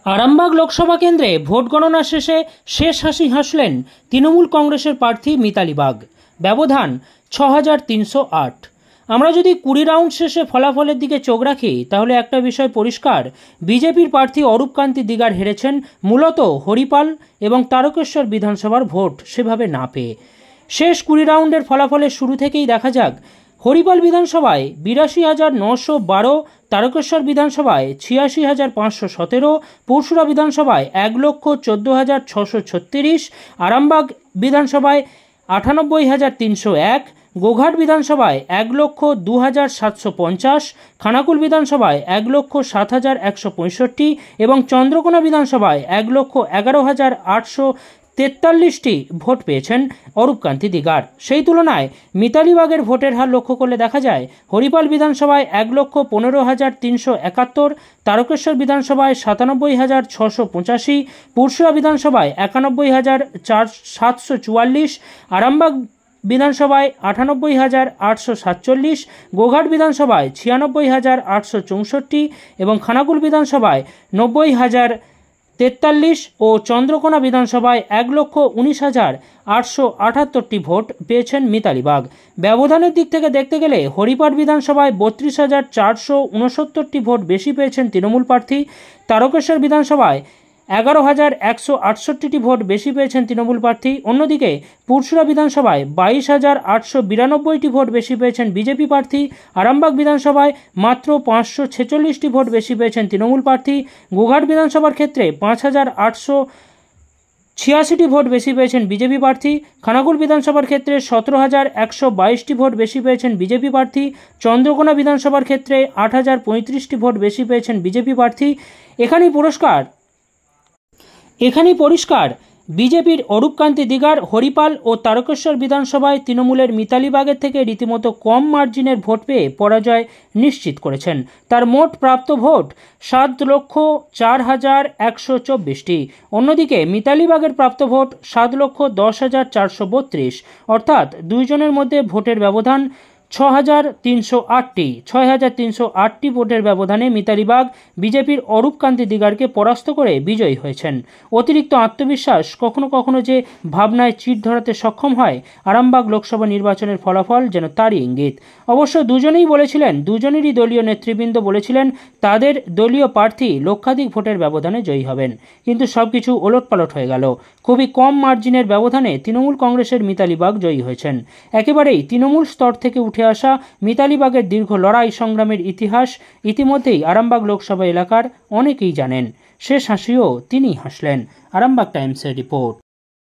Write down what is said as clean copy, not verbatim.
आरामबाग लोकसभा केंद्रे vote गणना शेषे शेष हासि हासलेन तृणमूल कांग्रेसेर प्रार्थी मिताली बाग। व्यवधान 6308। আমরা যদি 20 রাউন্ড শেষে ফলাফলের দিকে চোখ রাখি তাহলে একটা বিষয় পরিষ্কার, বিজেপির প্রার্থী অরূপকান্তি দিগার হেরেছেন মূলত হরিপাল এবং তারকেশ্বর বিধানসভার ভোট সেভাবে না পেয়ে। শেষ 20 রাউন্ডের ফলাফলের শুরু থেকেই দেখা যাক, হরিপাল বিধানসভায় 82,912, তারকেশ্বর বিধানসভায় 86,517, পুরসুরা বিধানসভায় 1,14,636, আরামবাগ বিধানসভায় 98,301, গোঘাট বিধানসভায় 1,02,750, খানাকুল বিধানসভায় 1,07,165 এবং চন্দ্রকোনা বিধানসভায় 1,11,843টি ভোট পেয়েছেন অরূপকান্তি দিগার। সেই তুলনায় মিতালি বাগের ভোটের হার লক্ষ্য করলে দেখা যায়, হরিপাল বিধানসভায় 1,15,371, তারকেশ্বর বিধানসভায় 97,685, পুরসুরা বিধানসভায় 91,744, আরামবাগ বিধানসভায় 98,847, গোঘাট বিধানসভায় 96,864 এবং খানাকুল বিধানসভায় 90,043 ও চন্দ্রকোনা বিধানসভায় 1,19,878টি ভোট পেয়েছেন মিতালি বাগ। ব্যবধানের দিক থেকে দেখতে গেলে হরিপাল বিধানসভায় 32,469টি ভোট বেশি পেয়েছেন তৃণমূল প্রার্থী, তারকেশ্বর বিধানসভায় 11,168টি ভোট বেশি পেয়েছেন তৃণমূল প্রার্থী। অন্যদিকে পুরসুরা বিধানসভায় 22,892টি ভোট বেশি পেয়েছেন বিজেপি প্রার্থী, আরামবাগ বিধানসভায় মাত্র 546টি ভোট বেশি পেয়েছেন তৃণমূল প্রার্থী, গোঘাট বিধানসভার ক্ষেত্রে 5,886টি ভোট বেশি পেয়েছেন বিজেপি প্রার্থী, খানাকুল বিধানসভার ক্ষেত্রে 17,122টি ভোট বেশি পেয়েছেন বিজেপি প্রার্থী, চন্দ্রকোনা বিধানসভার ক্ষেত্রে 8,035টি ভোট বেশি পেয়েছেন বিজেপি প্রার্থী। এখানেই পরিষ্কার বিজেপির অরূপকান্তি দিগার হরিপাল ও তারকেশ্বর বিধানসভায় তৃণমূলের মিতালি বাগের থেকে রীতিমতো কম মার্জিনের ভোট পেয়ে পরাজয় নিশ্চিত করেছেন। তার মোট প্রাপ্ত ভোট 7,04,124টি। অন্যদিকে মিতালি বাগের প্রাপ্ত ভোট 7,10,432, অর্থাৎ দুইজনের মধ্যে ভোটের ব্যবধান 6,308টি ভোটের ব্যবধানে মিতালি বাগ বিজেপির অরূপকান্তি দিগারকে পরাস্ত করে বিজয়ী হয়েছেন। অতিরিক্ত আত্মবিশ্বাস কখনো কখনো যে ভাবনায় চিট ধরাতে সক্ষম হয়, আরামবাগ লোকসভা নির্বাচনের ফলাফল যেন তারই ইঙ্গিত। অবশ্য দুজনেরই দলীয় নেতৃবৃন্দ বলেছিলেন তাদের দলীয় প্রার্থী লক্ষাধিক ভোটের ব্যবধানে জয়ী হবেন, কিন্তু সবকিছু ওলটপালট হয়ে গেল। খুবই কম মার্জিনের ব্যবধানে তৃণমূল কংগ্রেসের মিতালি বাগ জয়ী হয়েছেন। একেবারেই তৃণমূল স্তর থেকে উঠে আসা মিতালি বাগের দীর্ঘ লড়াই সংগ্রামের ইতিহাস ইতিমধ্যেই আরামবাগ লোকসভা এলাকার অনেকেই জানেন। শেষ হাসিও তিনিই হাসলেন। আরামবাগ টাইমসের রিপোর্ট।